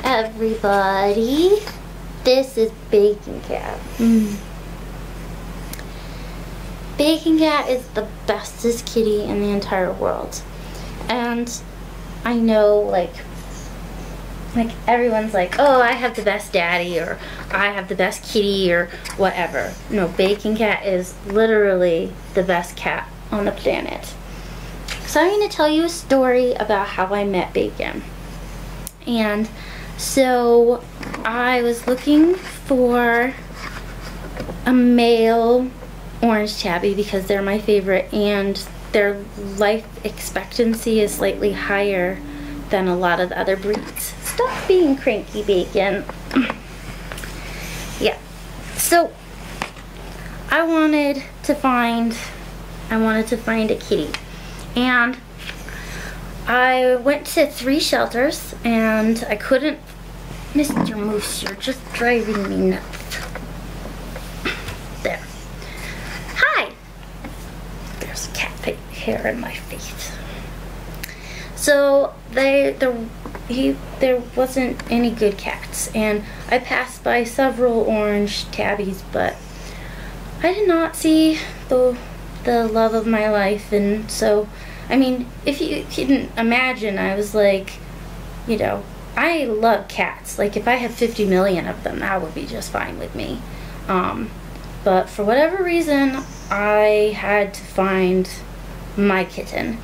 everybody. This is Bacon Cat. Bacon Cat is the bestest kitty in the entire world. And I know, like everyone's like, oh, I have the best daddy, or I have the best kitty, or whatever. No, Bacon Cat is literally the best cat on the planet. So I'm going to tell you a story about how I met Bacon. And so I was looking for a male orange tabby because they're my favorite, and their life expectancy is slightly higher than a lot of the other breeds. Stop being cranky, Bacon. Yeah. So I wanted to find a kitty. And I went to 3 shelters and I couldn't. Mr. Moose, you're just driving me nuts. There. Hi! There's cat hair in my face. So there wasn't any good cats, and I passed by several orange tabbies, but I did not see the love of my life. And so, I mean, if you can imagine, I was like, you know, I love cats. Like, if I had 50 million of them, that would be just fine with me. But for whatever reason, I had to find my kitten.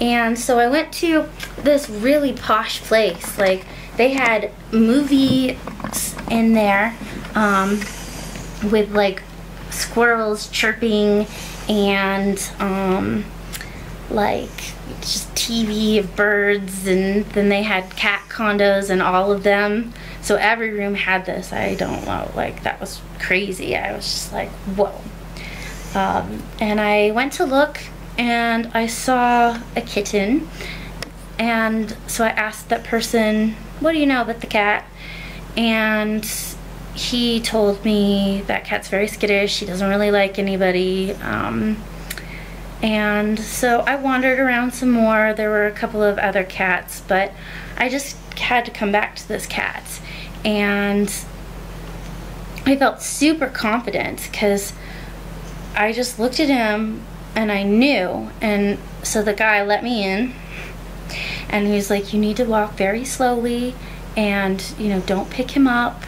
And so I went to this really posh place. Like, they had movies in there with like squirrels chirping and like just TV of birds, and then they had cat condos and all of them. So every room had this. I don't know, like, that was crazy. I was just like, whoa. And I went to look, and I saw a kitten, and so I asked that person, what do you know about the cat? And he told me that cat's very skittish, she doesn't really like anybody. And so I wandered around some more. There were a couple of other cats, but I just had to come back to this cat. And I felt super confident because I just looked at him and I knew. And so the guy let me in, and he was like, you need to walk very slowly, and, you know, don't pick him up.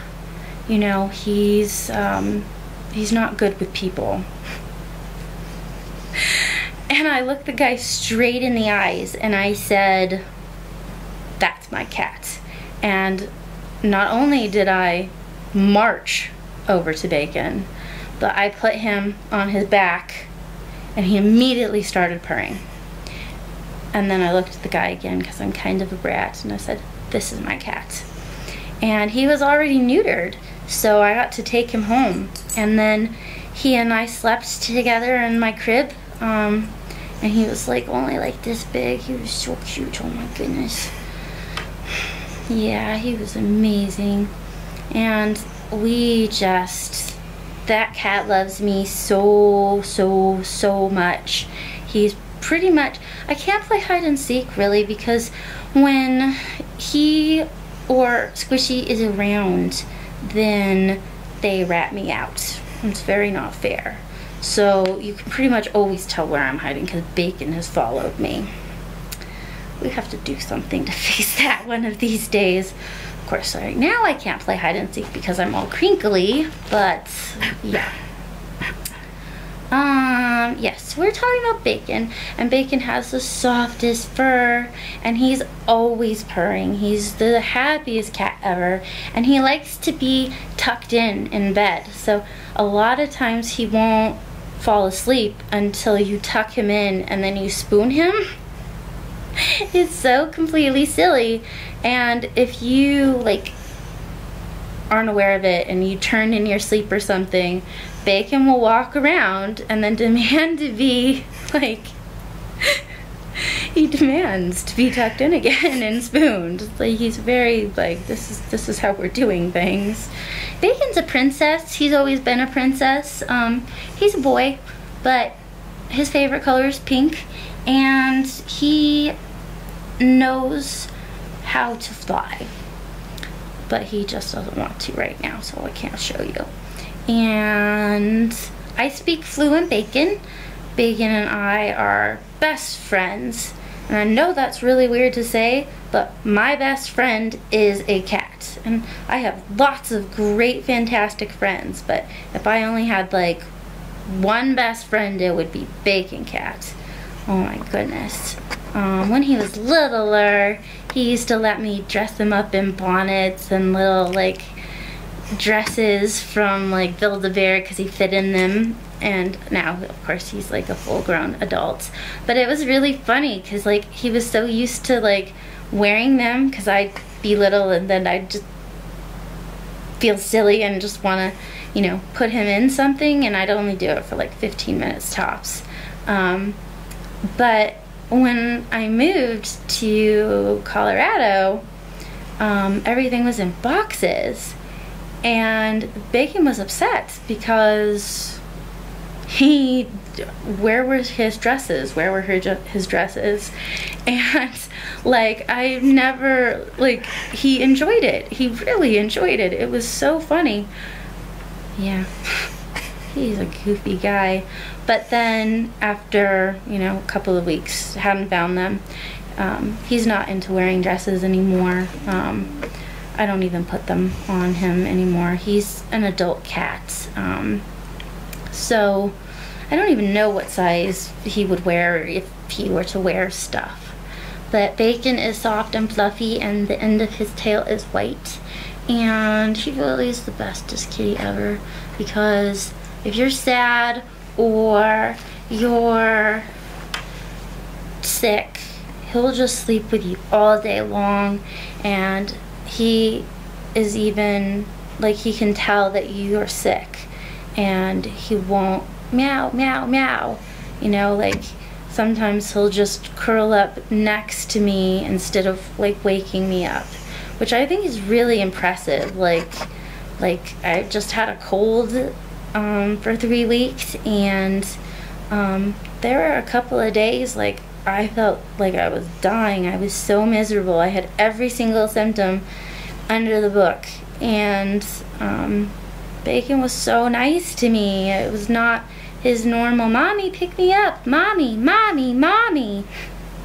You know, he's not good with people. And I looked the guy straight in the eyes and I said, that's my cat. And not only did I march over to Bacon, but I put him on his back and he immediately started purring. And then I looked at the guy again because I'm kind of a brat, and I said, this is my cat. And he was already neutered, so I got to take him home. And then he and I slept together in my crib. And he was like only like this big. He was so cute, oh my goodness. Yeah, he was amazing. And we just, that cat loves me so much. He's pretty much, I can't play hide and seek really, because when he or Squishy is around, then they rat me out. It's very not fair. So you can pretty much always tell where I'm hiding because Bacon has followed me. We have to do something to fix that one of these days. Of course, right now I can't play hide and seek because I'm all crinkly, but yeah. Yes, we're talking about Bacon, and Bacon has the softest fur, and he's always purring. He's the happiest cat ever, and he likes to be tucked in bed. So a lot of times he won't fall asleep until you tuck him in and then you spoon him. It's so completely silly. And if you like aren't aware of it and you turn in your sleep or something, Bacon will walk around and then demand to be like, he demands to be tucked in again and spooned. Like, he's very like, this is how we're doing things. Bacon's a princess. He's always been a princess. He's a boy, but his favorite color is pink, and he knows how to fly. but he just doesn't want to right now, so I can't show you. And I speak fluent Bacon. Bacon and I are best friends. And I know that's really weird to say, but my best friend is a cat. And I have lots of great, fantastic friends, but if I only had like one best friend, it would be Bacon Cat. Oh my goodness. When he was littler, he used to let me dress him up in bonnets and little like dresses from like Build-A-Bear because he fit in them. And now, of course, he's like a full-grown adult. But it was really funny because like he was so used to like wearing them because I'd be little and then I'd just feel silly and just want to, you know, put him in something, and I'd only do it for like 15 minutes tops. But when I moved to Colorado, everything was in boxes, and Bacon was upset because where were his dresses? Where were his dresses? And like I never, like, he enjoyed it. He really enjoyed it. It was so funny. Yeah, he's a goofy guy. But then after, you know, a couple of weeks, hadn't found them. He's not into wearing dresses anymore. I don't even put them on him anymore. He's an adult cat. So I don't even know what size he would wear if he were to wear stuff. But Bacon is soft and fluffy, and the end of his tail is white. And he really is the bestest kitty ever, because if you're sad or you're sick, he'll just sleep with you all day long. And he is even, like, he can tell that you're sick, and he won't meow, meow, meow. You know, like, sometimes he'll just curl up next to me instead of, like, waking me up, which I think is really impressive. Like I just had a cold for 3 weeks, and there were a couple of days, like, I felt like I was dying. I was so miserable. I had every single symptom under the book, and Bacon was so nice to me. It was not his normal, "Mommy, pick me up, mommy, mommy, mommy."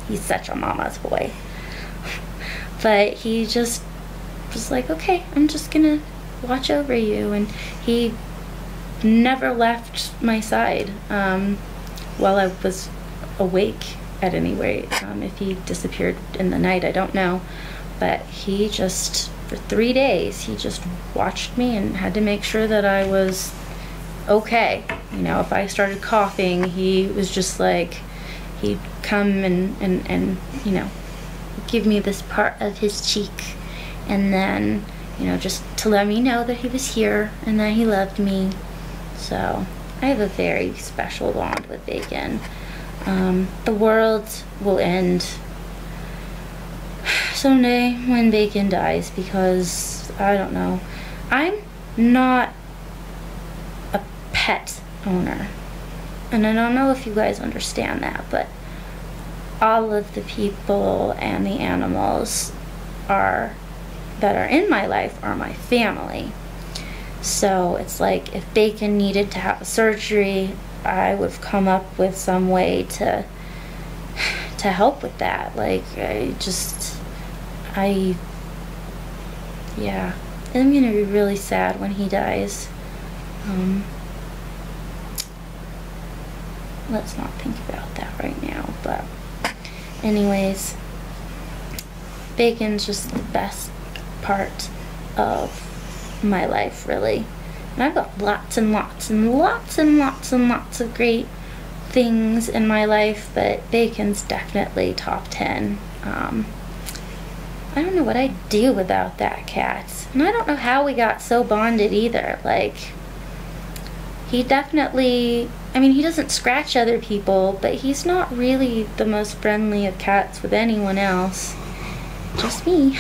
He's such a mama's boy. But he just was like, "Okay, I'm just gonna watch over you." And he never left my side while I was awake, at any rate. If he disappeared in the night, I don't know. But he just, for 3 days, he just watched me and had to make sure that I was okay. You know, if I started coughing, he was just like, he'd come and you know, give me this part of his cheek, and then, you know, just to let me know that he was here and that he loved me. So I have a very special bond with Bacon. The world will end someday when Bacon dies, because I don't know, I'm not a pet owner, and I don't know if you guys understand that, but all of the people and the animals that are in my life are my family. So it's like, if Bacon needed to have a surgery, I would have come up with some way to help with that. Like, yeah, I'm gonna be really sad when he dies. Let's not think about that right now, but anyways, Bacon's just the best part of my life, really. And I've got lots and lots and lots and lots and lots of great things in my life, but Bacon's definitely top 10. I don't know what I'd do without that cat. And I don't know how we got so bonded either. Like, he definitely, I mean, he doesn't scratch other people, but he's not really the most friendly of cats with anyone else. Just me.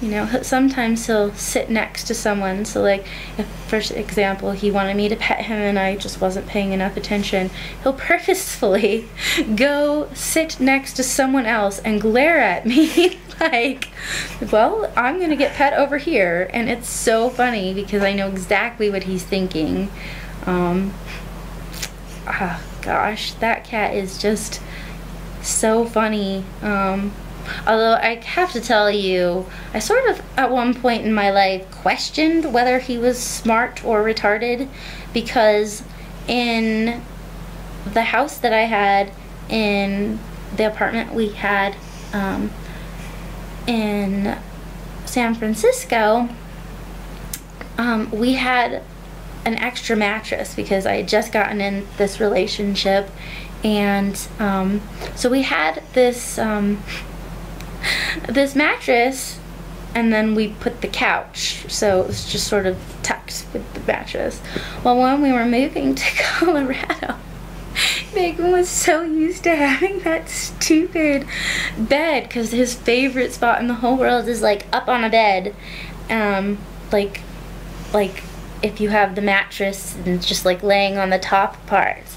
You know, sometimes he'll sit next to someone. So, like, if, for example, he wanted me to pet him and I just wasn't paying enough attention, he'll purposefully go sit next to someone else and glare at me like, well, I'm gonna get pet over here. And it's so funny because I know exactly what he's thinking. Gosh, that cat is just so funny. Although I have to tell you, I sort of at one point in my life questioned whether he was smart or retarded, because in the house that I had, in the apartment we had in San Francisco, we had an extra mattress because I had just gotten in this relationship, and so we had this this mattress, and then we put the couch, so it was just sort of tucked with the mattress. Well, when we were moving to Colorado, Bacon was so used to having that stupid bed, because his favorite spot in the whole world is like up on a bed, like if you have the mattress and just like laying on the top parts.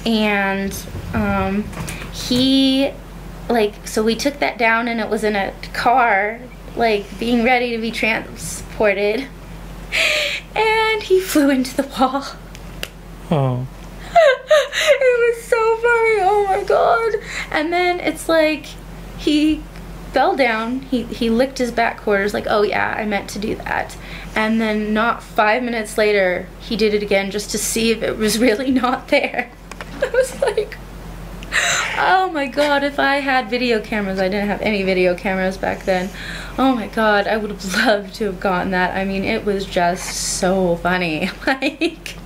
And he, like, so we took that down, and it was in a car, like being ready to be transported, and he flew into the wall. Oh. It was so funny, oh my god. And then it's like he fell down, he licked his back quarters, like, oh yeah, I meant to do that. And then not 5 minutes later, he did it again just to see if it was really not there. I was like, oh my god, if I had video cameras. I didn't have any video cameras back then. Oh my god, I would have loved to have gotten that. I mean, it was just so funny. Like,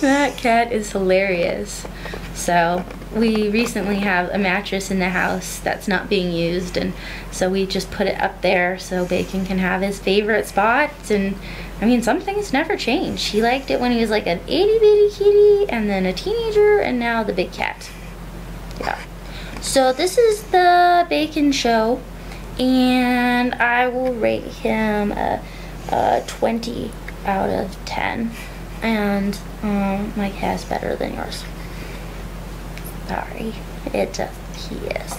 that cat is hilarious. So we recently have a mattress in the house that's not being used, and so we just put it up there so Bacon can have his favorite spots. And I mean, some things never change. He liked it when he was like an itty bitty kitty, and then a teenager, and now the big cat. Yeah. So this is the Bacon show, and I will rate him a 20 out of 10. And my cat's better than yours. Sorry, he is.